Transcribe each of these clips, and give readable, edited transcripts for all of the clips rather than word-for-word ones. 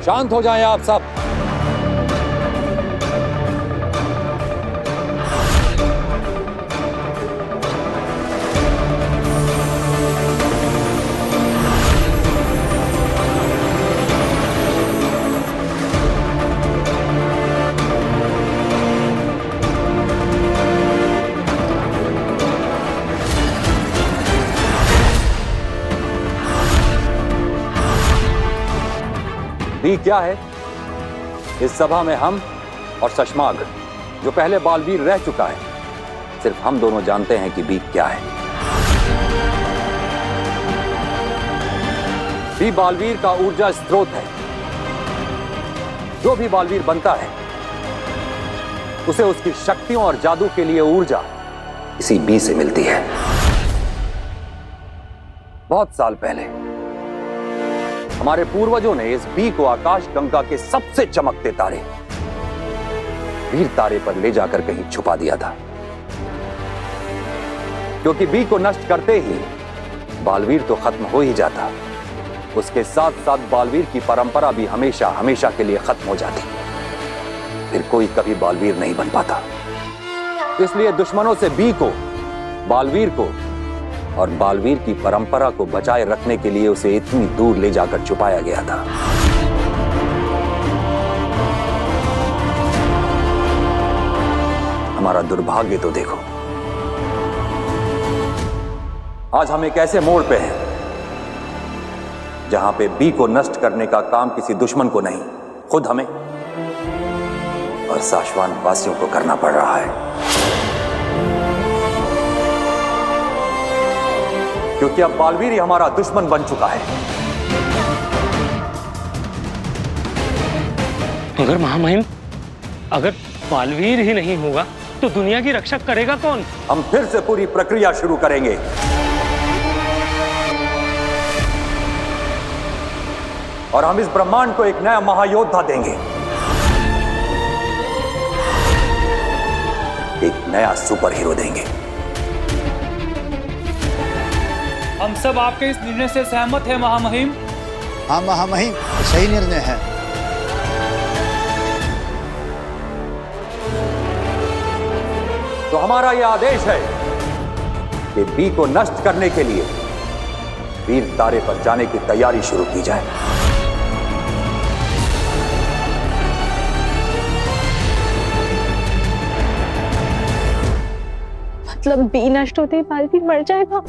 शांत हो जाएं आप सब। बी क्या है? इस सभा में हम और शशमाग, जो पहले बालवीर रह चुका है, सिर्फ हम दोनों जानते हैं कि बी क्या है। बी बालवीर का ऊर्जा स्रोत है। जो भी बालवीर बनता है उसे उसकी शक्तियों और जादू के लिए ऊर्जा इसी बी से मिलती है। बहुत साल पहले हमारे पूर्वजों ने इस बी को आकाश गंगा के सबसे चमकते तारे वीर तारे पर ले जाकर कहीं छुपा दिया था, क्योंकि बी को नष्ट करते ही बालवीर तो खत्म हो ही जाता, उसके साथ साथ बालवीर की परंपरा भी हमेशा हमेशा के लिए खत्म हो जाती। फिर कोई कभी बालवीर नहीं बन पाता। इसलिए दुश्मनों से बी को, बालवीर को और बालवीर की परंपरा को बचाए रखने के लिए उसे इतनी दूर ले जाकर छुपाया गया था। हमारा दुर्भाग्य तो देखो, आज हम एक ऐसे मोड़ पे हैं जहां पे बी को नष्ट करने का काम किसी दुश्मन को नहीं, खुद हमें और साशवान वासियों को करना पड़ रहा है। क्योंकि अब बालवीर ही हमारा दुश्मन बन चुका है। मगर महामहिम, अगर बालवीर ही नहीं होगा तो दुनिया की रक्षा करेगा कौन? हम फिर से पूरी प्रक्रिया शुरू करेंगे। और हम इस ब्रह्मांड को एक नया महायोद्धा देंगे, एक नया सुपर हीरो देंगे। हम सब आपके इस निर्णय से सहमत हैं महामहिम। हाँ महामहिम, सही निर्णय है। तो हमारा यह आदेश है कि बी को नष्ट करने के लिए वीर तारे पर जाने की तैयारी शुरू की जाए। मतलब बी नष्ट होते ही बालवीर मर जाएगा?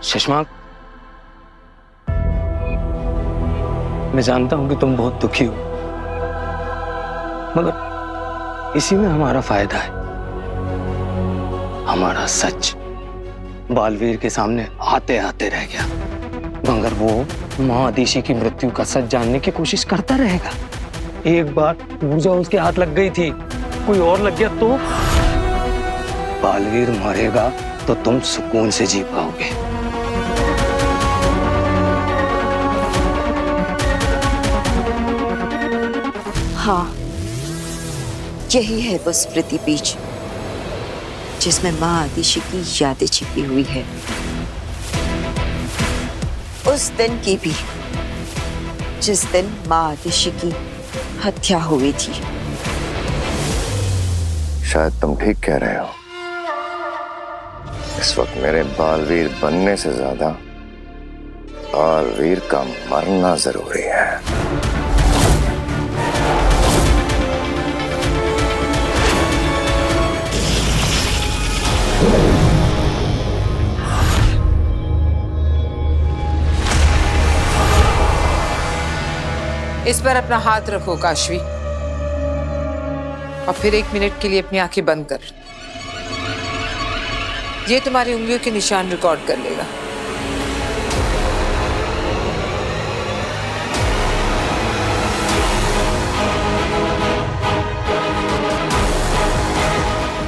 शशमाक, मैं जानता हूं कि तुम बहुत दुखी हो, मगर इसी में हमारा फायदा है। हमारा सच बालवीर के सामने आते आते रह गया, मगर वो महादिशी की मृत्यु का सच जानने की कोशिश करता रहेगा। एक बार ऊर्जा उसके हाथ लग गई थी, कोई और लग गया तो बालवीर मरेगा तो तुम सुकून से जी पाओगे। हाँ, यही है वो स्मृति बीज जिसमें माँ आदिशि की यादें छिपी हुई है। उस दिन की भी जिस दिन माँ आदिशि की हत्या हुई थी। शायद तुम ठीक कह रहे हो। इस वक्त मेरे बालवीर बनने से ज्यादा बालवीर का मरना जरूरी है। इस पर अपना हाथ रखो काशवी, और फिर 1 मिनट के लिए अपनी आंखें बंद कर। ये तुम्हारी उंगलियों के निशान रिकॉर्ड कर लेगा।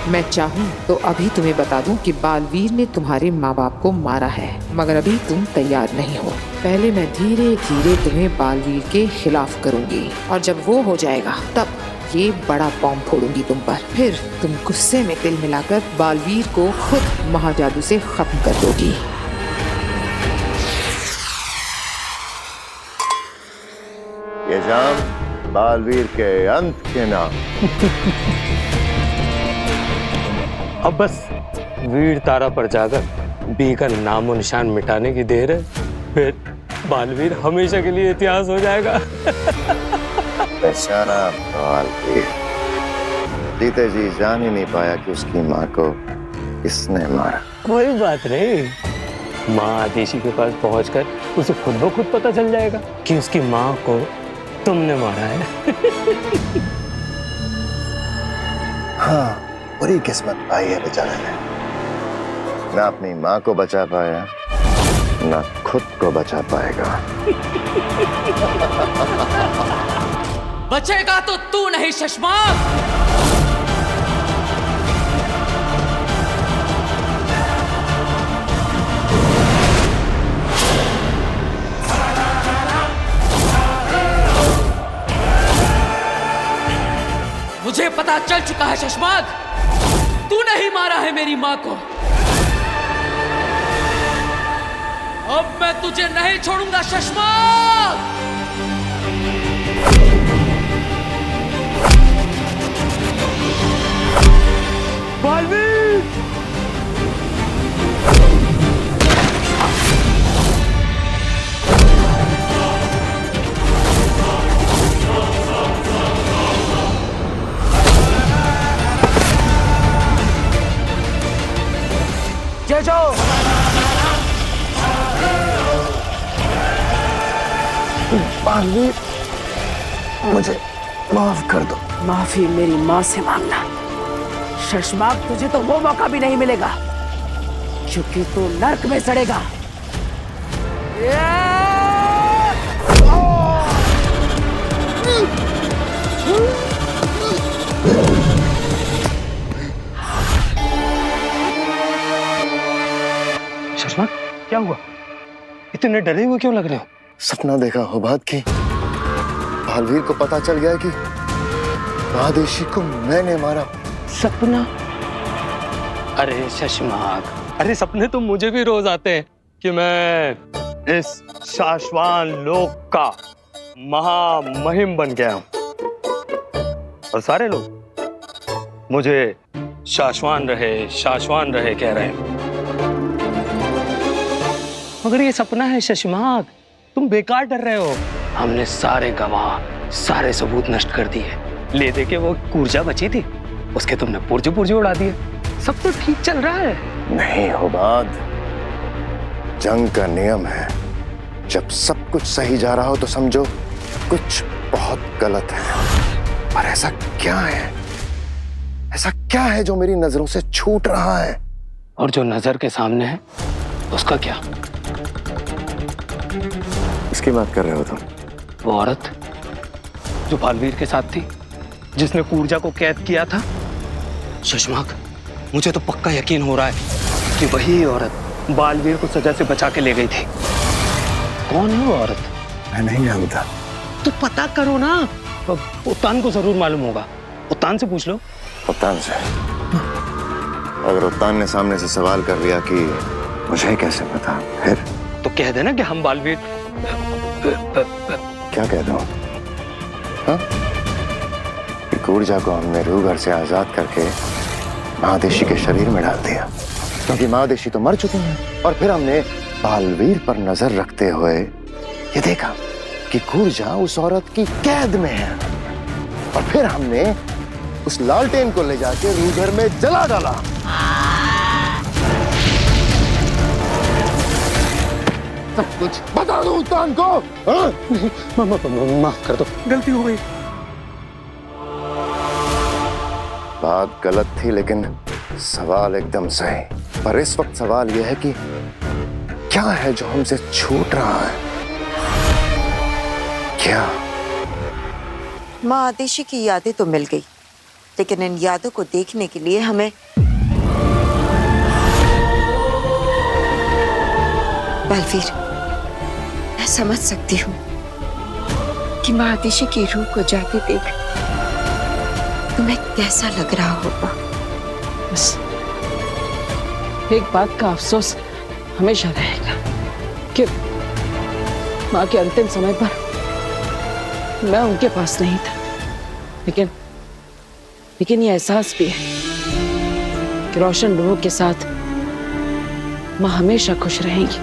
मैं चाहूं तो अभी तुम्हें बता दूं कि बालवीर ने तुम्हारे माँ बाप को मारा है, मगर अभी तुम तैयार नहीं हो। पहले मैं धीरे धीरे तुम्हें बालवीर के खिलाफ करूंगी, और जब वो हो जाएगा तब ये बड़ा बॉम्ब फोड़ूंगी तुम पर। फिर तुम गुस्से में तिल मिलाकर बालवीर को खुद महाजादू से खत्म कर दोगी। ये जाम बालवीर के अंत के नाम। अब बस वीर तारा पर जाकर बी का नामो निशान मिटाने की देर है, फिर बालवीर हमेशा के लिए इतिहास हो जाएगा। बेचारा बालवीर जीते जी जान ही नहीं पाया कि उसकी माँ को किसने मारा। कोई बात नहीं, माँ आदेशी के पास पहुंचकर उसे खुद ब खुद पता चल जाएगा कि उसकी माँ को तुमने मारा है। हाँ, बुरी किस्मत पाई है बेचारे ने। ना अपनी माँ को बचा पाया, ना खुद को बचा पाएगा। बचेगा तो तू नहीं शशमाक। मुझे पता चल चुका है शशमाक, तू नहीं मारा है मेरी माँ को। अब मैं तुझे नहीं छोड़ूंगा शशमाक। बालवीर! जय जाओ। बालवीर, मुझे माफ कर दो। माफी मेरी माँ से मांगना। शशमाक, तुझे तो वो मौका भी नहीं मिलेगा क्योंकि तू नर्क में सड़ेगा। शशमाक, क्या हुआ? इतने डरे हुए क्यों लग रहे हो? सपना देखा हो बात की। बालवीर को पता चल गया कि आदेशी को मैंने मारा। सपना? अरे शशमाक, अरे सपने तो मुझे भी रोज आते हैं कि मैं इस शाश्वान लोक का महामहिम बन गया हूं और सारे लोग मुझे शाश्वान रहे कह रहे हैं। मगर ये सपना है शशमाक, तुम बेकार डर रहे हो। हमने सारे गवाह, सारे सबूत नष्ट कर दिए। ले दे के वो ऊर्जा बची थी, उसके तुमने पुर्जे उड़ा दिए। सब तो ठीक चल रहा है। नहीं होबाद, जंग का नियम है, जब सब कुछ सही जा रहा हो तो समझो कुछ बहुत गलत है। पर ऐसा क्या है? ऐसा क्या है जो मेरी नजरों से छूट रहा है? और जो नजर के सामने है उसका क्या? इसकी बात कर रहे हो तुम? वो औरत जो बालवीर के साथ थी, जिसने ऊर्जा को कैद किया था। शशमाक, मुझे तो पक्का यकीन हो रहा है कि वही औरत बालवीर को सजा से बचा के ले गई थी। कौन है वो औरत? मैं नहीं जानता। तो पता करो ना, उत्तान को जरूर मालूम होगा। उत्तान से पूछ लो। उत्तान से? अगर उत्तान ने सामने से सवाल कर लिया कि मुझे कैसे पता, फिर तो कह देना कि हम बालवीर। क्या कह दूं? हाँ? ऊर्जा को हमने रूह घर से आजाद करके महादेशी के शरीर में डाल दिया, क्योंकि महादेशी तो मर चुके हैं। और फिर हमने बालवीर पर नजर रखते हुए ये देखा कि ऊर्जा उस औरत की कैद में है। और फिर हमने उस लालटेन को ले जाके रूह घर में जला डाला। सब कुछ बता दो उत्तान को। हाँ? माफ कर दो, गलती हो गई। बात गलत थी लेकिन सवाल एकदम सही। पर इस वक्त सवाल यह है कि क्या है जो हमसे छूट रहा है? क्या? माँ आदेशी की यादें तो मिल गई, लेकिन इन यादों को देखने के लिए हमें बालवीर, मैं समझ सकती हूँ कि माँ आदेशी की रूह को जाते देख तुम्हें कैसा लग रहा होगा? बस एक बात का अफसोस हमेशा रहेगा कि माँ के अंतिम समय पर मैं उनके पास नहीं था। लेकिन ये एहसास भी है कि रोशन लोगों के साथ माँ हमेशा खुश रहेंगी।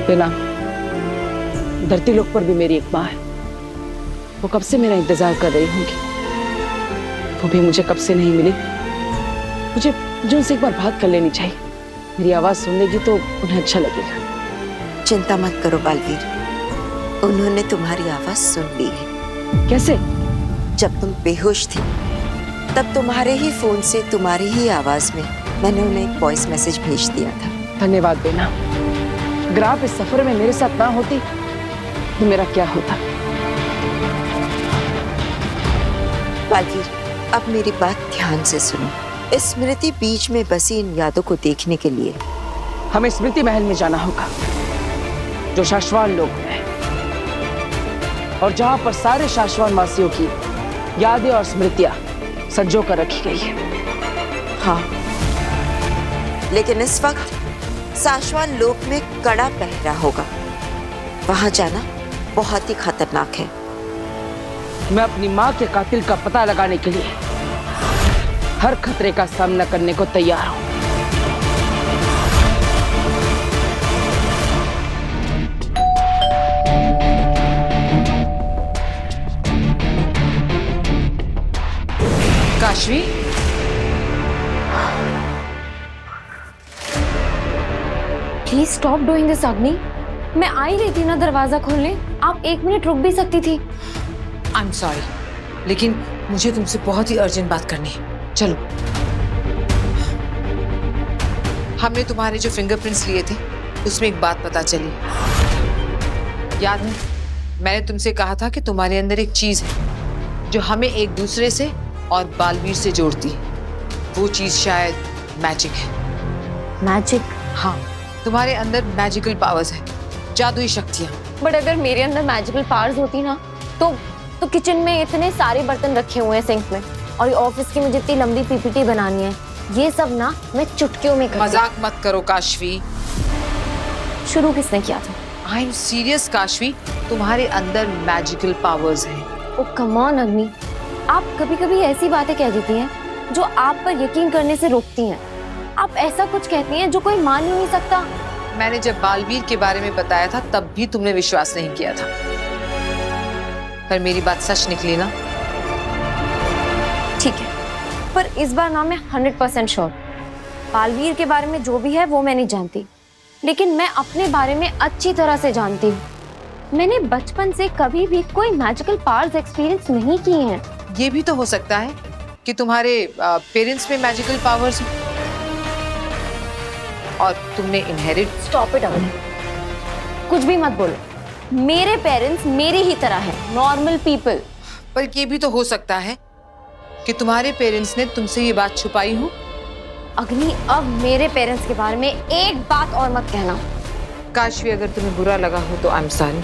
बिना धरती लोक पर भी मेरी एक माँ है। वो कब से मेरा इंतजार कर रही होंगी। वो भी मुझे कब से नहीं मिली। मुझे उनसे एक बार बात कर लेनी चाहिए। मेरी आवाज सुन लेगी तो उन्हें अच्छा लगेगा। चिंता मत करो बालवीर, उन्होंने तुम्हारी आवाज सुन ली है। कैसे? जब तुम बेहोश थी तब तुम्हारे ही फोन से तुम्हारी ही आवाज में मैंने उन्हें एक वॉइस मैसेज भेज दिया था। धन्यवाद बेना। अगर आप इस सफर में मेरे साथ ना होती तो मेरा क्या होता? बालवीर, अब मेरी बात ध्यान से सुनो। इस स्मृति बीच में बसी इन यादों को देखने के लिए हमें स्मृति महल में जाना होगा, जो शाश्वान लोक में है, और जहां पर सारे शाश्वान वासियों की यादें और स्मृतियां संजो कर रखी गई है। हाँ, लेकिन इस वक्त शाश्वान लोक में कड़ा पहरा होगा। वहां जाना बहुत ही खतरनाक है। मैं अपनी माँ के कातिल का पता लगाने के लिए हर खतरे का सामना करने को तैयार हूं। Kashvi, please stop doing this अग्नि। मैं आ ही रही थी ना दरवाजा खोलने। आप 1 मिनट रुक भी सकती थी। आई एम सॉरी, लेकिन मुझे तुमसे बहुत ही अर्जेंट बात करनी है। चलो। हमने तुम्हारे जो फिंगरप्रिंट्स लिए थे उसमें एक बात पता चली। याद है, मैंने तुमसे कहा था कि तुम्हारे अंदर एक चीज है जो हमें एक दूसरे से और बालवीर से जोड़ती है। वो चीज शायद मैजिक है। मैजिक? हाँ, तुम्हारे अंदर मैजिकल पावर्स है, जादुई शक्तियाँ। बट अगर मेरे अंदर मैजिकल पावर्स होती ना तो किचन में इतने सारे बर्तन रखे हुए हैं सिंक में, और ये ऑफिस की मुझे इतनी लंबी पीपीटी बनानी है। ये सब ना मैं चुटकियों में करती। मजाक मत करो काशवी। शुरू किसने किया था? आई एम सीरियस काशवी, तुम्हारे अंदर मैजिकल पावर्स हैं। ओ कम ऑन अग्नि, आप कभी कभी ऐसी बातें कह देती हैं जो आप पर यकीन करने से रोकती हैं। आप ऐसा कुछ कहती हैं जो कोई मान ही नहीं सकता। मैंने जब बालवीर के बारे में बताया था तब भी तुमने विश्वास नहीं किया था, पर मेरी बात सच निकली ना। ठीक है, पर इस बार ना मैं 100% श्योर। बालवीर के बारे में जो भी है वो मैं नहीं जानती, लेकिन मैं अपने बारे में अच्छी तरह से जानती हूँ। मैंने बचपन से कभी भी कोई मैजिकल पावर्स एक्सपीरियंस नहीं किए हैं। ये भी तो हो सकता है कि तुम्हारे पेरेंट्स में मैजिकल पावर्स हो और तुमने इनहेरिट। स्टॉप इट अग्नि, कुछ भी मत बोलो। मेरे पेरेंट्स मेरी ही तरह हैं, नॉर्मल पीपल। पर ये भी तो हो सकता है कि तुम्हारे पेरेंट्स ने तुमसे ये बात छुपाई हो। अग्नि, अब मेरे पेरेंट्स के बारे में एक बात और मत कहना। काशवी, अगर तुम्हें बुरा लगा हो तो आई एम सॉरी।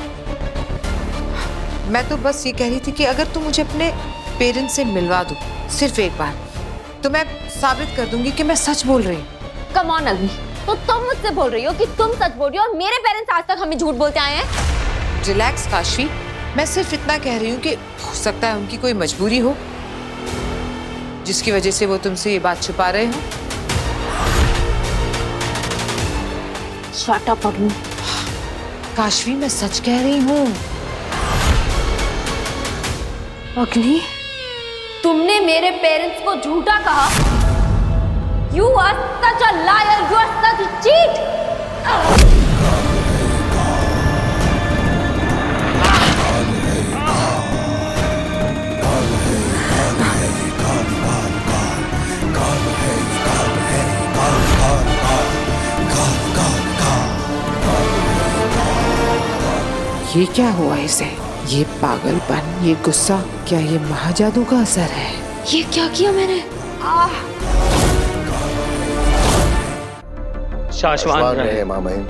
मैं तो बस ये कह रही थी कि अगर तुम मुझे अपने पेरेंट्स से मिलवा दो सिर्फ एक बार, तो मैं साबित कर दूंगी कि मैं सच बोल रही हूँ। कम ऑन अग्नि, तो तुम मुझसे बोल रही हो कि तुम सच बोल रही हो और मेरे पेरेंट्स आज तक हमें झूठ बोलते आए हैं? रिलैक्स काशवी, मैं सिर्फ इतना कह रही हूँ कि हो सकता है उनकी कोई मजबूरी हो जिसकी वजह से वो तुमसे ये बात छुपा रहे हो। शट अप अग्नि। काशवी, मैं सच कह रही हूँ। अग्नि, तुमने मेरे पेरेंट्स को झूठा कहा। You are such a liar. You are such a cheat. ये क्या हुआ इसे? ये पागलपन, ये गुस्सा, क्या ये महाजादू का असर है? ये क्या किया मैंने? शाश्वान रहे। रहे माँ बहन।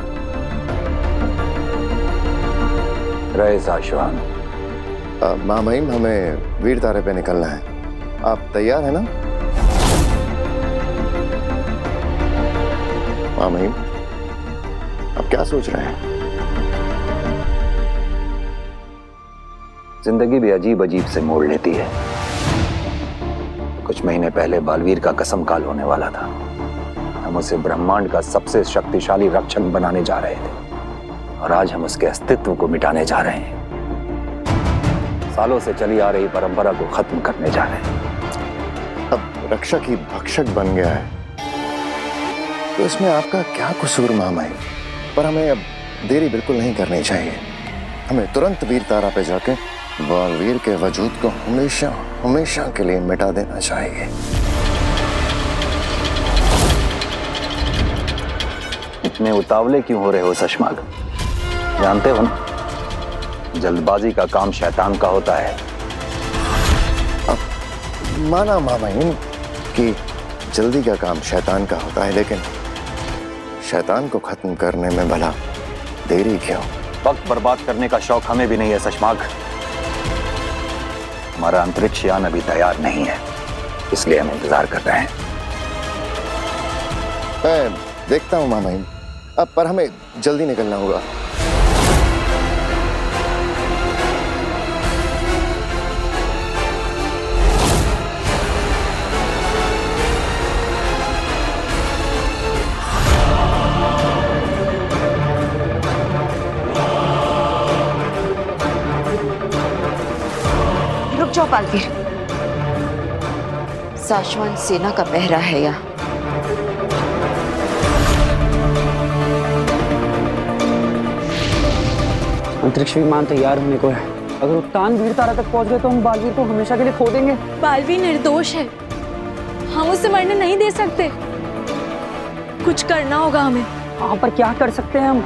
रहे शाश्वान। माँ महिम, हमें वीर तारे पे निकलना है। आप तैयार है ना? माँ महिम, आप क्या सोच रहे हैं? जिंदगी भी अजीब अजीब से मोड़ लेती है। कुछ महीने पहले बालवीर का कसम काल होने वाला था। हम उसे ब्रह्मांड का सबसे शक्तिशाली रक्षक बनाने जा रहे थे और आज हम उसके अस्तित्व को मिटाने जा रहे हैं। सालों से चली आ रही परंपरा को खत्म करने जा रहे हैं। अब रक्षक ही भक्षक बन गया है तो इसमें आपका क्या कसूर माँ महिम? पर हमें अब देरी बिल्कुल नहीं करनी चाहिए। हमें तुरंत वीर तारा पे जाके बालवीर के वजूद को हमेशा हमेशा के लिए मिटा देना चाहिए। इतने उतावले क्यों हो रहे हो सशमाग? जानते हो ना, जल्दबाजी का काम शैतान का होता है। अब माना माँ महिम कि जल्दी का काम शैतान का होता है, लेकिन शैतान को खत्म करने में भला देरी क्यों? वक्त बर्बाद करने का शौक हमें भी नहीं है सशमाग। हमारा अंतरिक्ष यान अभी तैयार नहीं है, इसलिए हम इंतजार कर रहे हैं। मैं देखता हूँ माँ महिम, अब पर हमें जल्दी निकलना होगा। रुक जाओ बालवीर, साशवान सेना का पहरा है यहाँ। अंतरिक्ष विमान तैयार होने को है। अगर उत्तान वीर तारा तक पहुंच गए तो हम बालवीर को हमेशा के लिए खो देंगे। बालवीर निर्दोष है, हम उसे मरने नहीं दे सकते। कुछ करना होगा हमें। हाँ, पर क्या कर सकते हैं हम?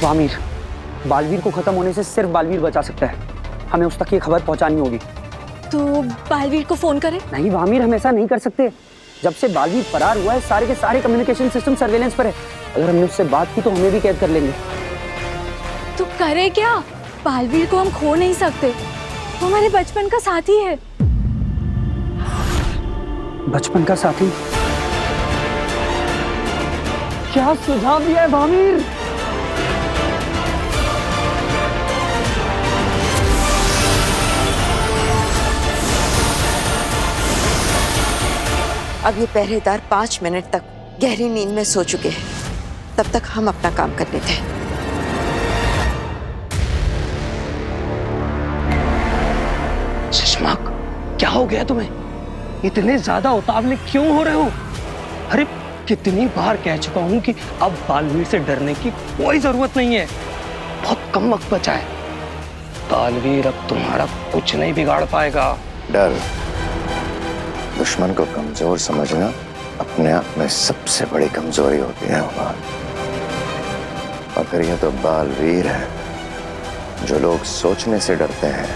वामीर, बालवीर को खत्म होने से सिर्फ बालवीर बचा सकता है। हमें उस तक ये खबर पहुंचानी होगी। तो बालवीर को फोन करें? नहीं वामीर, हम ऐसा नहीं कर सकते। जब से बालवीर फरार हुआ है, सारे के सारे कम्युनिकेशन सिस्टम सर्वेलेंस पर है। अगर हमने उससे बात की तो हमें भी कैद कर लेंगे। तो करे क्या? बालवीर को हम खो नहीं सकते, वो हमारे बचपन का साथी है। बचपन का साथी? क्या सुझाव दिया है वामीर? अब ये पहरेदार 5 मिनट तक गहरी नींद में सो चुके हैं, तब तक हम अपना काम कर लेते हैं। शशमाक, क्या हो गया तुम्हें? इतने ज्यादा उतावले क्यों हो रहे हो? अरे कितनी बार कह चुका हूं कि अब बालवीर से डरने की कोई जरूरत नहीं है। बहुत कम वक्त बचा है। बालवीर अब तुम्हारा कुछ नहीं बिगाड़ पाएगा। डर, दुश्मन को कमजोर समझना अपने आप में सबसे बड़ी कमजोरी होती है उमर। और फिर यह तो बालवीर है, जो लोग सोचने से डरते हैं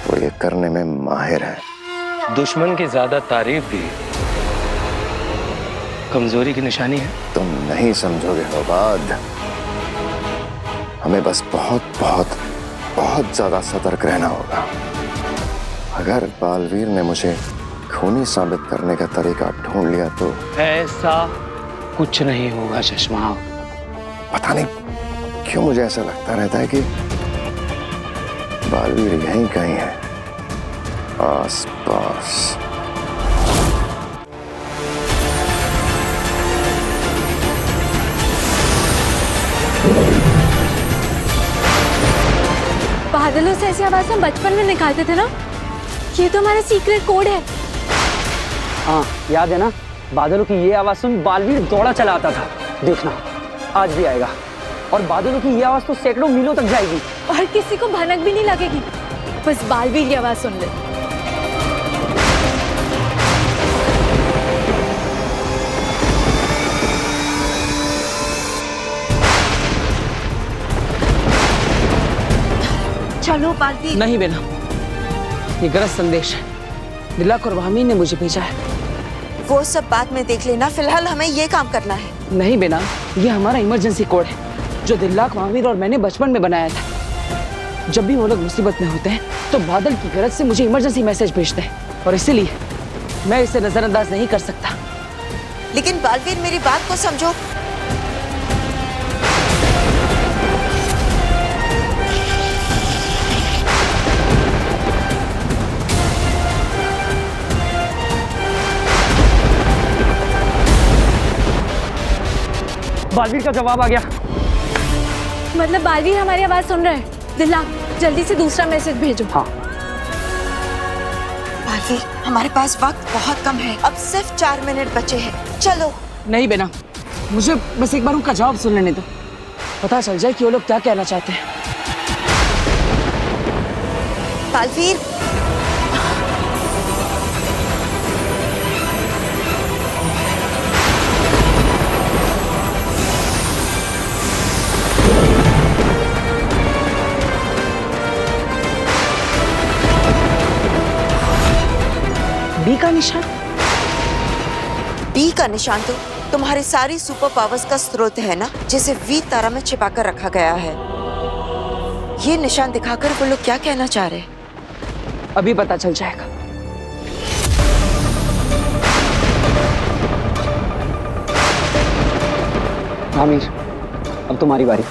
वो ये करने में माहिर है। दुश्मन की ज्यादा तारीफ भी कमजोरी की निशानी है। तुम नहीं समझोगे होबाद। हमें बस बहुत बहुत बहुत ज्यादा सतर्क रहना होगा। अगर बालवीर ने मुझे खूनी साबित करने का तरीका ढूंढ लिया तो ऐसा कुछ नहीं होगा चश्मा। पता नहीं क्यों मुझे ऐसा लगता रहता है कि बालवीर यहीं कहीं है, आस पास। बादलों से ऐसी आवाज हम बचपन में निकालते थे ना, ये तो हमारा सीक्रेट कोड है। हाँ, याद है ना? बादलों की ये आवाज सुन बालवीर दौड़ा चला आता था। देखना आज भी आएगा और बादलों की ये आवाज तो सैकड़ों मीलों तक जाएगी और किसी को भनक भी नहीं लगेगी। बस बालवीर की आवाज सुन ले। चलो बालवीर। नहीं बेना, ये गलत संदेश है। दिलक और वामी ने मुझे भेजा है। वो सब बाद में देख लेना, फिलहाल हमें ये काम करना है। नहीं बेना, ये हमारा इमरजेंसी कोड है। जो दिल्लाक, महावीर और मैंने बचपन में बनाया था। जब भी वो लोग मुसीबत में होते हैं तो बादल की गरज से मुझे इमरजेंसी मैसेज भेजते हैं और इसीलिए मैं इसे नजरअंदाज नहीं कर सकता। लेकिन बालवीर, मेरी बात को समझो। बालवीर का जवाब आ गया। मतलब बालवीर हमारी आवाज सुन रहा है। दिल्लाक, जल्दी से दूसरा मैसेज भेजो। हाँ। बालवीर, हमारे पास वक्त बहुत कम है, अब सिर्फ 4 मिनट बचे हैं। चलो। नहीं बेना, मुझे बस एक बार उनका जवाब सुन लेने दो, पता चल जाए कि वो लोग क्या कहना चाहते हैं। बालवीर, बी का निशान? बी का निशान तो तुम्हारी सारी सुपर पावर्स का स्रोत है ना, जिसे वी तारा में छिपा कर रखा गया है। ये निशान दिखाकर वो लोग क्या कहना चाह रहे हैं? अभी पता चल जाएगा। आमिर, अब तुम्हारी बारी।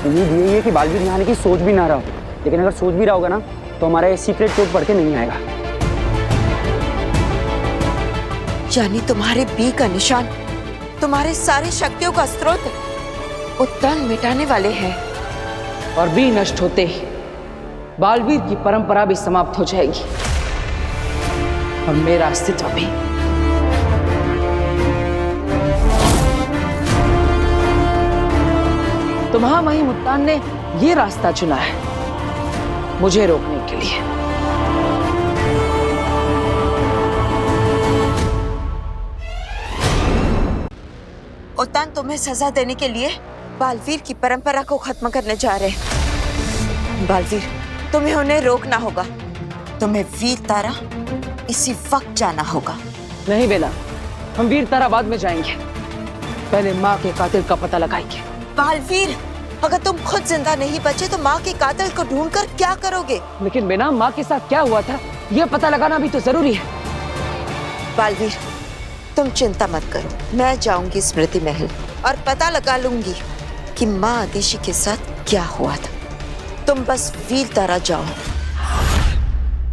उम्मीद यही है कि बालवीर यहाँ आने की सोच भी ना रहा हो, लेकिन अगर सोच भी रहा होगा ना तो हमारा ये सीक्रेट कोड पढ़ के नहीं आएगा। यानी तुम्हारे बी का निशान तुम्हारे सारी शक्तियों का स्रोत वो तन मिटाने वाले हैं। और बी नष्ट होते ही बालवीर की परंपरा भी समाप्त हो जाएगी और मेरा अस्तित्व भी। तो महामहिम उत्तान ने ये रास्ता चुना है मुझे रोकने के लिए। उत्तान तुम्हें सजा देने के लिए बालवीर की परंपरा को खत्म करने जा रहे हैं। बालवीर, तुम्हें उन्हें रोकना होगा। तुम्हें वीर तारा इसी वक्त जाना होगा। नहीं बेना, हम वीर तारा बाद में जाएंगे, पहले माँ के कातिल का पता लगाएंगे। बालवीर, अगर तुम खुद जिंदा नहीं बचे तो माँ के कातिल को ढूंढकर क्या करोगे? लेकिन बेना, माँ के साथ क्या हुआ था यह पता लगाना भी तो जरूरी है। बालवीर, तुम चिंता मत करो, मैं जाऊंगी स्मृति महल और पता लगा लूंगी कि माँ आदिशी के साथ क्या हुआ था। तुम बस वीर तारा जाओ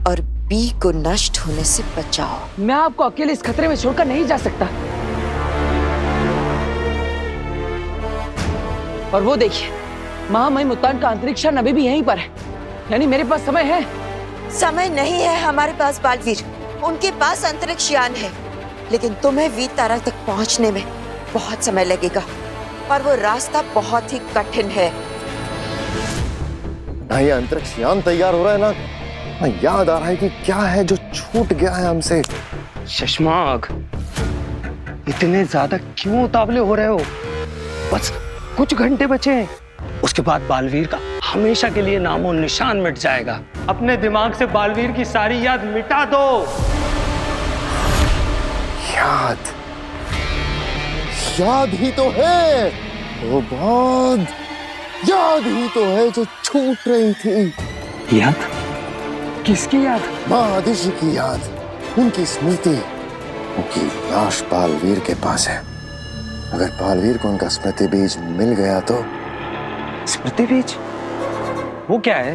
और बी को नष्ट होने से बचाओ। मैं आपको अकेले इस खतरे में छोड़कर नहीं जा सकता। और वो देखिए, महामहिम उत्तान का अंतरिक्ष यान अभी भी यहीं पर है, यानी मेरे पास समय है। समय नहीं है हमारे पास बालवीर, उनके पास अंतरिक्ष यान है, लेकिन तुम्हें वीर तारा तक पहुंचने में बहुत समय लगेगा और वो रास्ता बहुत ही कठिन है। ना ये अंतरिक्ष यान तैयार हो रहा है ना याद आ रहा है कि क्या है जो छूट गया है हमसे। शशमाग, इतने ज्यादा क्यों उतावले हो रहे हो? बस कुछ घंटे बचे हैं, उसके बाद बालवीर का हमेशा के लिए नामो निशान मिट जाएगा। अपने दिमाग से बालवीर की सारी याद मिटा दो। याद ही तो है वो बहुत याद ही तो है जो छूट रही थी। याद? किसकी याद? माँ आदिशी की याद, उनकी स्मृति। उनकी लाश बालवीर के पास है। अगर बालवीर को उनका स्मृति बीज मिल गया तो। स्मृति बीज? वो क्या है?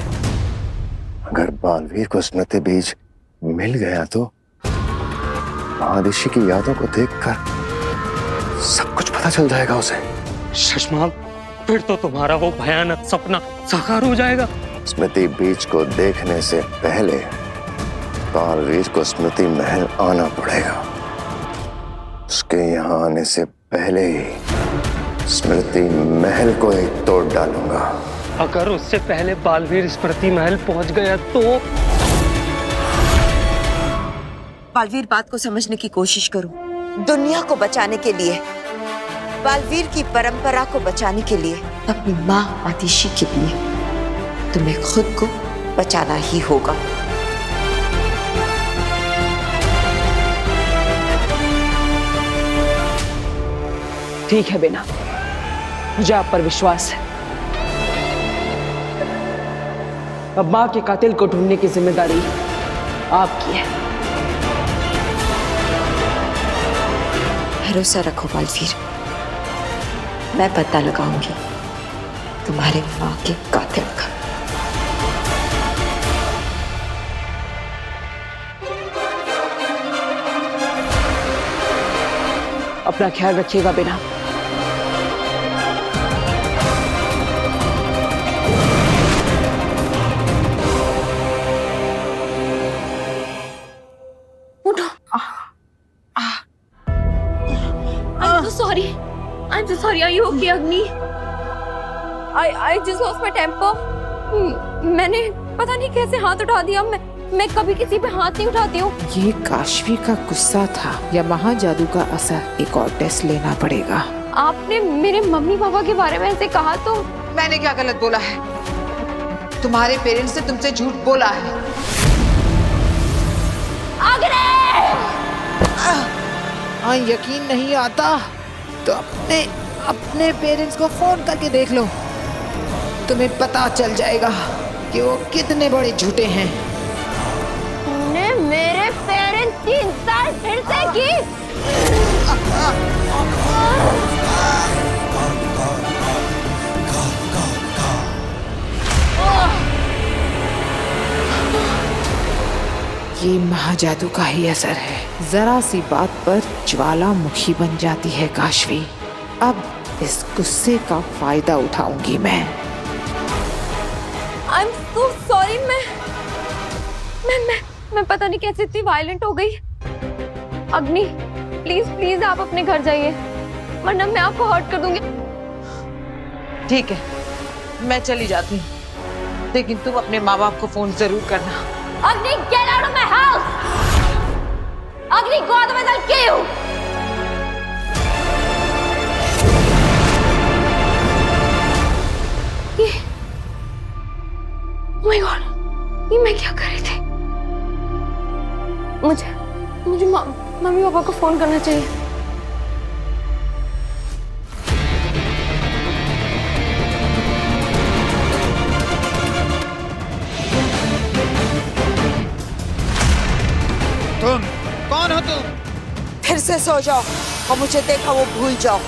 अगर बालवीर को स्मृति बीज मिल गया तो आदिशी की यादों को देखकर सब कुछ पता चल जाएगा उसे। शशमाग, फिर तो तुम्हारा वो भयानक सपना साकार हो जाएगा। स्मृति बीज को देखने से पहले बालवीर को स्मृति महल आना पड़ेगा। उसके यहाँ आने से पहले ही स्मृति महल को एक तोड़ डालूंगा। अगर उससे पहले बालवीर स्मृति महल पहुंच गया तो बालवीर बात को समझने की कोशिश करो। दुनिया को बचाने के लिए, बालवीर की परंपरा को बचाने के लिए, अपनी माँ आतिशी के लिए तुम्हें खुद को बचाना ही होगा। ठीक है बेना, मुझे आप पर विश्वास है। अब माँ के कातिल को ढूंढने की जिम्मेदारी आपकी है। भरोसा रखो बालवीर, मैं पता लगाऊंगी तुम्हारे माँ के कातिल का। अपना ख्याल रखिएगा बेना। I'm so sorry. Are you okay, Agni? I just lost my temper. मैंने पता नहीं कैसे हाथ उठा दिया। मैं कभी किसी पे हाथ नहीं उठाती हूँ। ये काशवी का गुस्सा था या महाजादू का असर? एक और टेस्ट लेना पड़ेगा। आपने मेरे मम्मी पापा के बारे में ऐसे कहा तो? मैंने क्या गलत बोला है? तुम्हारे पेरेंट्स ने तुमसे झूठ बोला है। हाँ, यकीन नहीं आता तो अपने पेरेंट्स को फोन करके देख लो, तुम्हें पता चल जाएगा कि वो कितने बड़े झूठे हैं। तुमने मेरे पेरेंट्स की इंसल्ट फिर से की। ये महाजादू का ही असर है। जरा सी बात पर ज्वालामुखी बन जाती है काशवी। अब इस गुस्से का फायदा उठाऊंगी मैं। I'm so sorry। मैं पता नहीं कैसे इतनी वायलेंट हो गई। अग्नि, प्लीज आप अपने घर जाइए, वरना मैं आपको हर्ट कर दूंगी। ठीक है, मैं चली जाती हूँ, लेकिन तुम अपने माँ बाप को फोन जरूर करना। Agni, get out of my house! Agni, go otherwise I'll kill you! Oh my God, ये मैं क्या कर रही थी? मुझे मम्मी पापा को फोन करना चाहिए। तुम कौन हो तुम? फिर से सो जाओ और मुझे देखा वो भूल जाओ।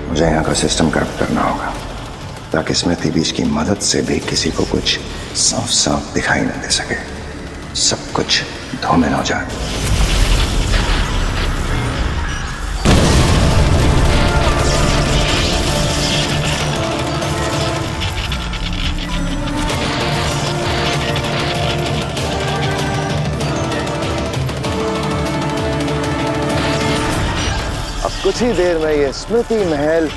मुझे यहाँ का सिस्टम करप्ट करना होगा ताकि स्मृति बीज की मदद से भी किसी को कुछ साफ साफ दिखाई न दे सके, सब कुछ धूमिल हो जाए। कुछ ही देर में ये स्मृति महल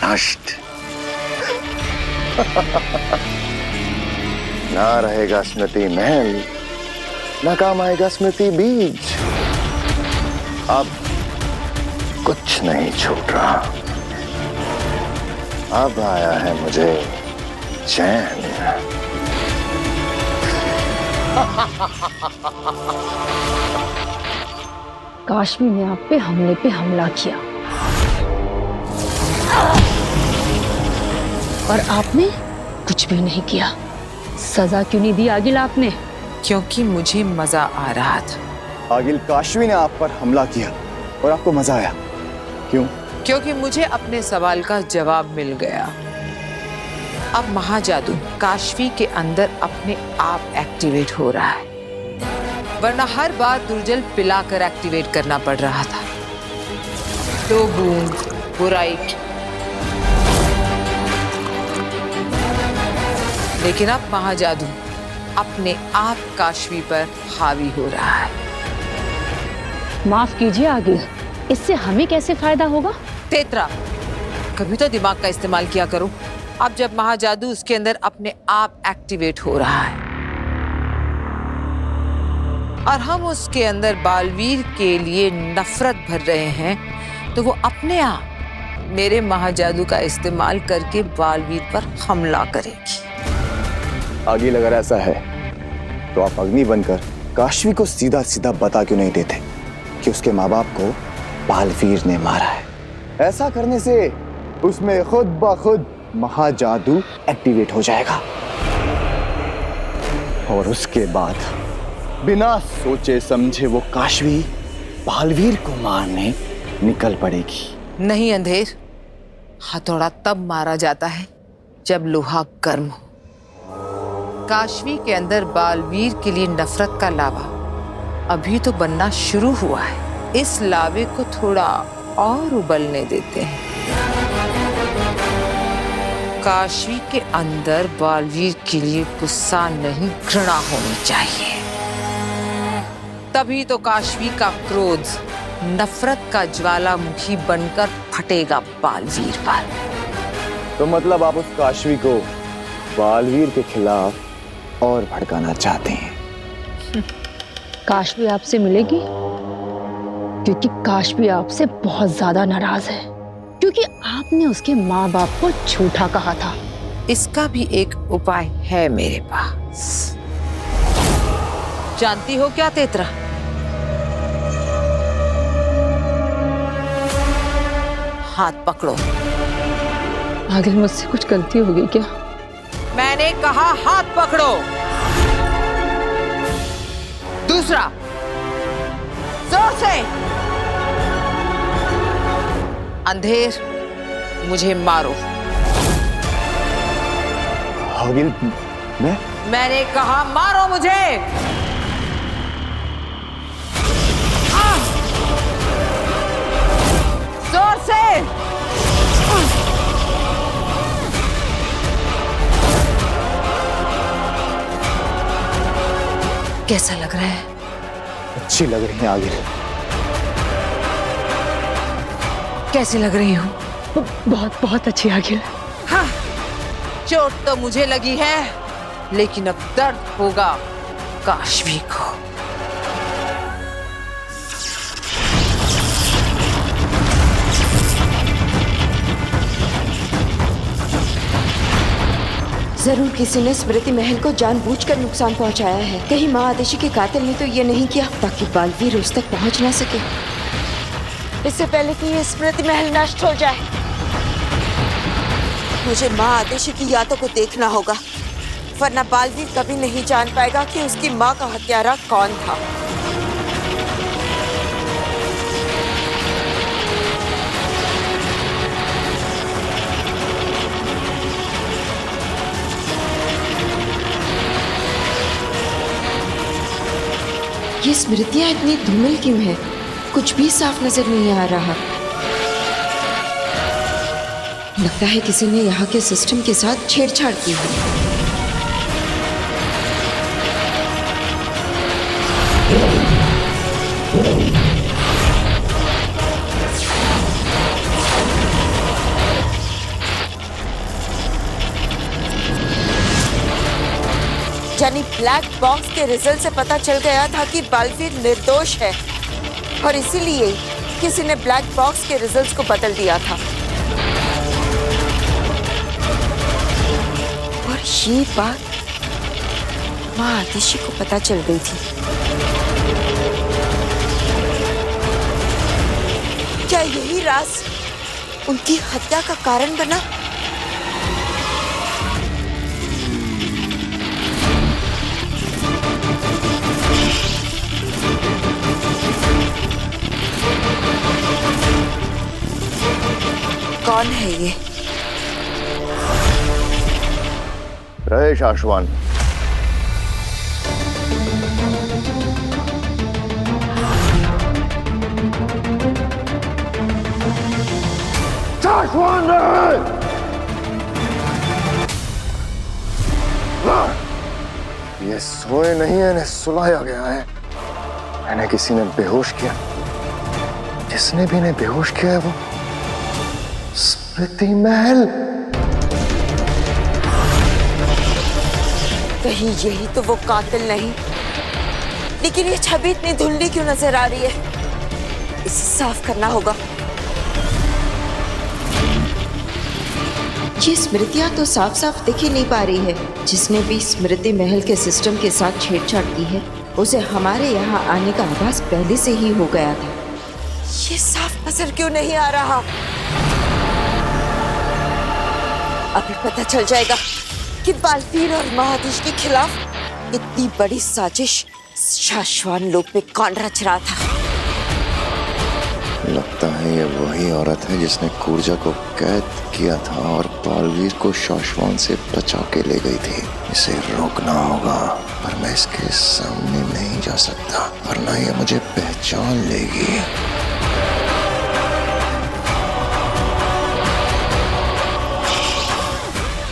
नष्ट। ना रहेगा स्मृति महल, ना काम आएगा स्मृति बीज। अब कुछ नहीं छूट रहा। अब आया है मुझे चैन। काशवी ने आप पे हमला किया और आपने कुछ भी नहीं किया। सजा क्यों नहीं दी आगिल आपने? क्योंकि मुझे मजा आ रहा था। आगिल, काशवी ने आप पर हमला किया और आपको मजा आया। क्यों? क्योंकि मुझे अपने सवाल का जवाब मिल गया। अब महाजादू काशवी के अंदर अपने आप एक्टिवेट हो रहा है, वरना हर बार दुर्जल पिलाकर एक्टिवेट करना पड़ रहा था। 2 बूंद बुराई की। लेकिन अब महाजादू अपने आप काशवी पर हावी हो रहा है। माफ कीजिए आगे, इससे हमें कैसे फायदा होगा? तेतरा, कभी तो दिमाग का इस्तेमाल किया करो। अब जब महाजादू उसके अंदर अपने आप एक्टिवेट हो रहा है और हम उसके अंदर बालवीर के लिए नफरत भर रहे हैं, तो वो अपने आप मेरे महाजादू का इस्तेमाल करके बालवीर पर हमला करेगी। आगे अगर ऐसा है तो आप अग्नि बनकर काशवी को सीधा सीधा बता क्यों नहीं देते कि उसके माँ बाप को बालवीर ने मारा है? ऐसा करने से उसमें खुद ब खुद महाजादू एक्टिवेट हो जाएगा और उसके बाद बिना सोचे समझे वो काशवी बालवीर को मारने निकल पड़ेगी। नहीं अंधेर, हथौड़ा तब मारा जाता है जब लोहा गर्म हो। काशवी के अंदर बालवीर के लिए नफरत का लावा अभी तो बनना शुरू हुआ है। इस लावे को थोड़ा और उबलने देते हैं। काशवी के अंदर बालवीर के लिए गुस्सा नहीं, घृणा होनी चाहिए। तभी तो काशवी का क्रोध नफरत का ज्वालामुखी बनकर फटेगा बालवीर पर। तो मतलब आप उस काशवी को बालवीर के खिलाफ और भड़काना चाहते हैं? काशवी आपसे मिलेगी क्योंकि काशवी आपसे बहुत ज्यादा नाराज है, क्योंकि आपने उसके माँ बाप को झूठा कहा था। इसका भी एक उपाय है मेरे पास। जानती हो क्या तेतरा? हाथ पकड़ो। आगे मुझसे कुछ गलती हो गई क्या? मैंने कहा हाथ पकड़ो। दूसरा, जोर से। अंधेर, मुझे मारो। आगिल, मैंने कहा मारो मुझे। जोर से। कैसा लग रहा है? अच्छी लग रही है आगिल। कैसी लग रही हूँ? बहुत बहुत अच्छी आगिल। हाँ, चोट तो मुझे लगी है, लेकिन अब दर्द होगा काशवी को। जरूर किसी ने स्मृति महल को जानबूझकर नुकसान पहुंचाया है। कहीं माँ आदेशी के कातिल ने तो ये नहीं किया ताकि बालवीर उस तक पहुंच ना सके। इससे पहले कि ये स्मृति महल नष्ट हो जाए, मुझे माँ आदेशी की यादों को देखना होगा, वरना बालवीर कभी नहीं जान पाएगा कि उसकी माँ का हत्यारा कौन था। ये स्मृतियां इतनी धूमिल क्यों है? कुछ भी साफ नजर नहीं आ रहा। लगता है किसी ने यहाँ के सिस्टम के साथ छेड़छाड़ की है। यानी ब्लैक बॉक्स के रिजल्ट से पता चल गया था कि बालवीर निर्दोष है और इसीलिए किसी ने ब्लैक बॉक्स के रिजल्ट्स को बदल दिया था। और ये बात माँ आदिशी को पता चल गई थी। क्या यही राज उनकी हत्या का कारण बना? कौन है ये? रहे शाश्वान, शाश्वान रहे। ये सोए नहीं है, इन्हें सुलाया गया है। मैंने किसी ने बेहोश किया, जिसने भी इन्हें बेहोश किया है वो स्मृति महल। कहीं यही तो वो कातिल नहीं? लेकिन ये छवि इतनी धुंधली क्यों नजर आ रही है? इसे साफ करना होगा। ये स्मृतियां तो साफ साफ दिख ही नहीं पा रही है। जिसने भी स्मृति महल के सिस्टम के साथ छेड़छाड़ की है उसे हमारे यहाँ आने का आभास पहले से ही हो गया था। ये साफ नजर क्यों नहीं आ रहा? अभी पता चल जाएगा कि बालवीर और महादेश के खिलाफ इतनी बड़ी साजिश शाश्वान लोक में कौन रच रहा था। लगता है ये वही औरत है जिसने कूर्जा को कैद किया था और बालवीर को शाश्वान से बचा के ले गई थी। इसे रोकना होगा, पर मैं इसके सामने नहीं जा सकता वरना ये मुझे पहचान लेगी।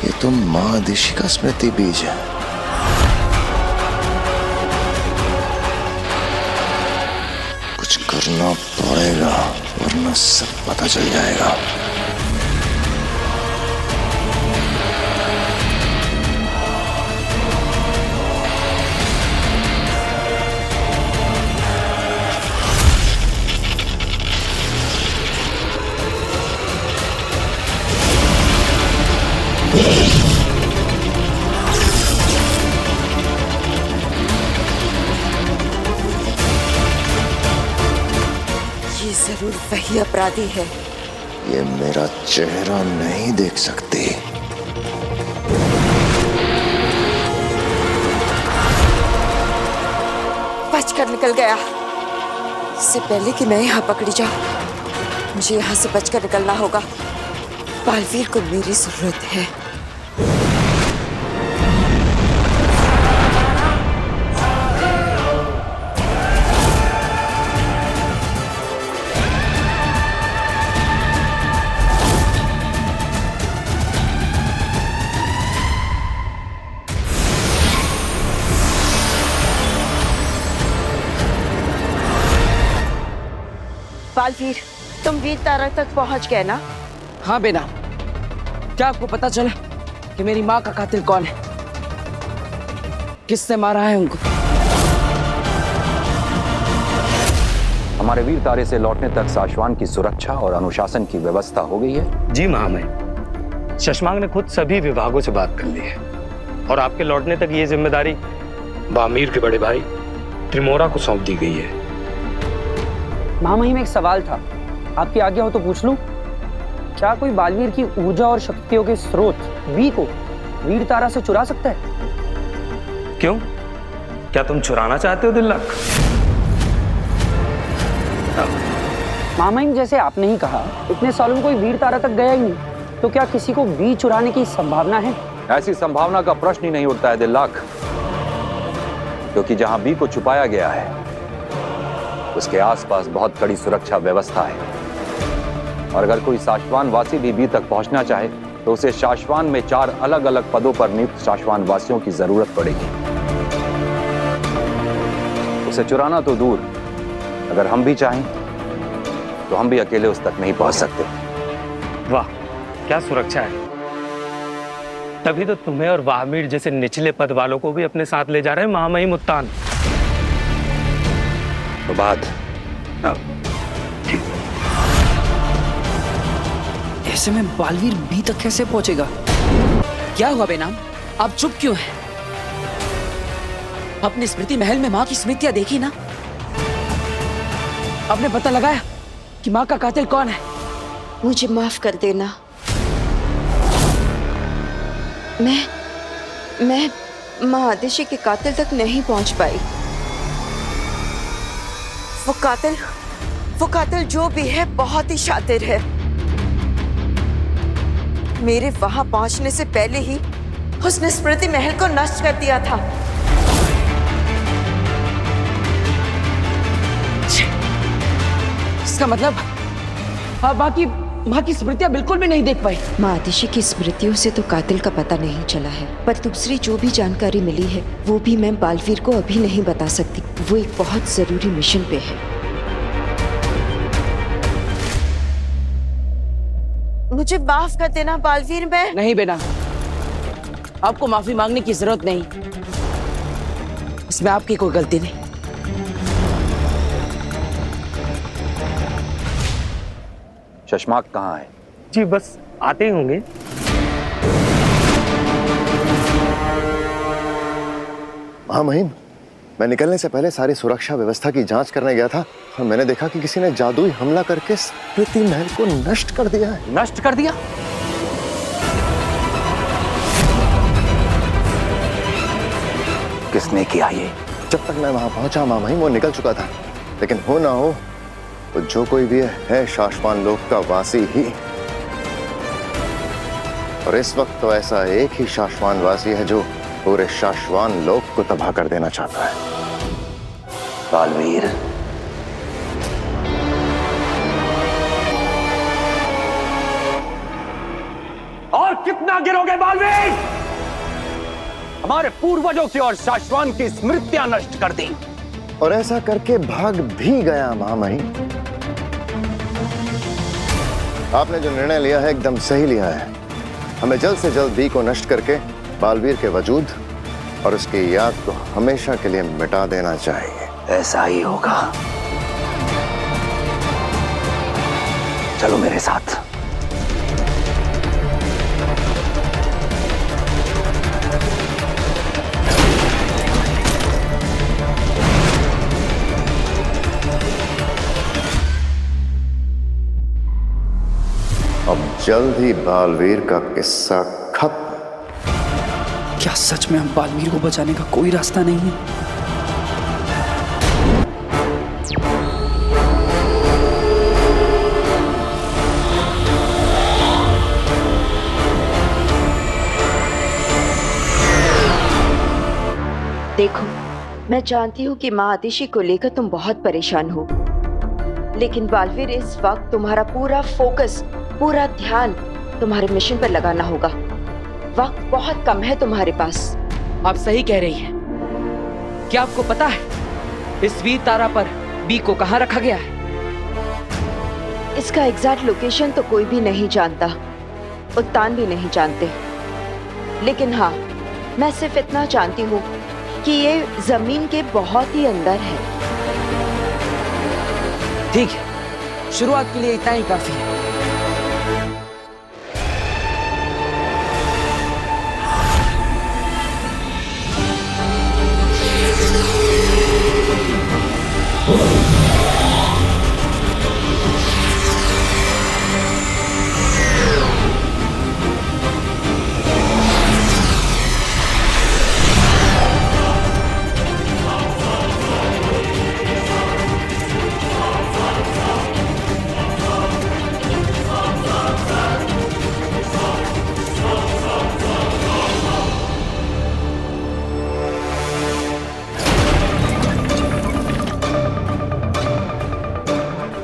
ये तो महादेशी का स्मृति बीज है। कुछ करना पड़ेगा वरना सब पता चल जाएगा। जरूर वही अपराधी है। ये मेरा चेहरा नहीं देख सकती। बचकर निकल गया। इससे पहले कि मैं यहाँ पकड़ी जाऊं, मुझे यहाँ से बचकर निकलना होगा। बालवीर को मेरी जरूरत है। बालवीर, तुम वीर तारा तक पहुंच गए ना? हाँ बेना, क्या आपको पता चला कि मेरी माँ का कातिल कौन है? किसने मारा है उनको? हमारे वीर तारे से लौटने तक शाश्वान की सुरक्षा और अनुशासन की व्यवस्था हो गई है। जी महामहिम, शशमांग ने खुद सभी विभागों से बात कर ली है और आपके लौटने तक ये जिम्मेदारी बामीर के बड़े भाई त्रिमोरा को सौंप दी गई है। महामहिम, एक सवाल था, आपकी आज्ञा हो तो पूछ लूं? क्या कोई बालवीर की ऊर्जा और शक्तियों के स्रोत वी को वीर तारा से चुरा सकता है? क्यों, क्या तुम चुराना चाहते हो दिल्लक? महामहिम, जैसे आपने ही कहा, इतने सालों में कोई वीर तारा तक गया ही नहीं, तो क्या किसी को वी चुराने की संभावना है? ऐसी संभावना का प्रश्न ही नहीं उठता है दिल्लक, क्योंकि जहां बी को छुपाया गया है उसके आसपास बहुत कड़ी सुरक्षा व्यवस्था है। और अगर कोई शाश्वान वासी भी बी तक पहुंचना चाहे तो उसे शाश्वान में 4 अलग अलग पदों पर नियुक्त शाश्वान वासियों की जरूरत पड़ेगी। उसे चुराना तो दूर, अगर हम भी चाहें तो हम भी अकेले उस तक नहीं पहुंच सकते। वाह, क्या सुरक्षा है! तभी तो तुम्हें और वाहमीर जैसे निचले पद वालों को भी अपने साथ ले जा रहे हैं महामहिम उत्तान। तो बात ऐसे में बालवीर बी तक कैसे पहुंचेगा? क्या हुआ बेनाम, आप चुप क्यों हैं? अपनी स्मृति महल में माँ की स्मृतियां देखी ना? आपने पता लगाया कि माँ का कातिल कौन है? मुझे माफ कर देना। मैं महादेशी के कातिल तक नहीं पहुंच पाई। वो कातिल जो भी है बहुत ही शातिर है। मेरे वहां पहुंचने से पहले ही उसने स्मृति महल को नष्ट कर दिया था। इसका मतलब आप बाकी माँ की स्मृतियाँ बिल्कुल भी नहीं देख पाई। माँ आतिशी की स्मृतियों से तो कातिल का पता नहीं चला है, पर दूसरी जो भी जानकारी मिली है वो भी मैं बालवीर को अभी नहीं बता सकती। वो एक बहुत जरूरी मिशन पे है। मुझे माफ कर देना बालवीर। मैं नहीं बेटा, आपको माफी मांगने की जरूरत नहीं, इसमें आपकी कोई गलती नहीं। शशमाक कहाँ है? जी बस आते ही होंगे। महामहिम, मैं निकलने से पहले सारी सुरक्षा व्यवस्था की जांच करने गया था और मैंने देखा कि किसी ने जादुई हमला करके स्मृति महल को नष्ट कर दिया है। नष्ट कर दिया? किसने किया ये? जब तक मैं वहां पहुंचा महामहिम वो निकल चुका था, लेकिन हो ना हो तो जो कोई भी है शाश्वान लोक का वासी ही। और इस वक्त तो ऐसा एक ही शाश्वान वासी है जो पूरे शाश्वान लोक को तबाह कर देना चाहता है। बालवीर, और कितना गिरोगे बालवीर? हमारे पूर्वजों की और शाश्वान की स्मृतियां नष्ट कर दी और ऐसा करके भाग भी गया महामहिम। आपने जो निर्णय लिया है एकदम सही लिया है। हमें जल्द से जल्द बी को नष्ट करके बालवीर के वजूद और उसकी याद को हमेशा के लिए मिटा देना चाहिए। ऐसा ही होगा। चलो मेरे साथ। अब जल्द ही बालवीर का किस्सा खत्म। क्या सच में हम बालवीर को बचाने का कोई रास्ता नहीं है? देखो, मैं जानती हूँ कि माँ आतिशी को लेकर तुम बहुत परेशान हो, लेकिन बालवीर इस वक्त तुम्हारा पूरा फोकस, पूरा ध्यान तुम्हारे मिशन पर लगाना होगा। वक्त बहुत कम है तुम्हारे पास। आप सही कह रही हैं। क्या आपको पता है इस वीर तारा पर बी को कहाँ रखा गया है? इसका एग्जैक्ट लोकेशन तो कोई भी नहीं जानता, उत्तान भी नहीं जानते, लेकिन हाँ, मैं सिर्फ इतना जानती हूँ कि ये जमीन के बहुत ही अंदर है। ठीक है, शुरुआत के लिए इतना ही काफी है।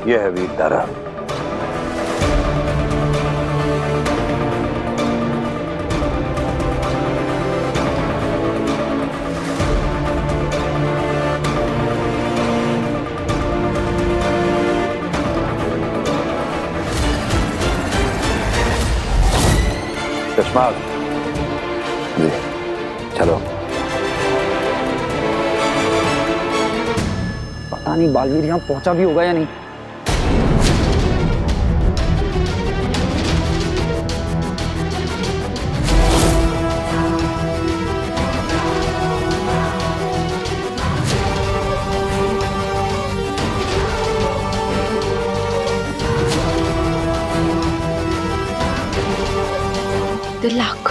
यह है वीर तारा। चश्मा जी चलो। पता नहीं बालवीर यहाँ पहुंचा भी होगा या नहीं। Good luck.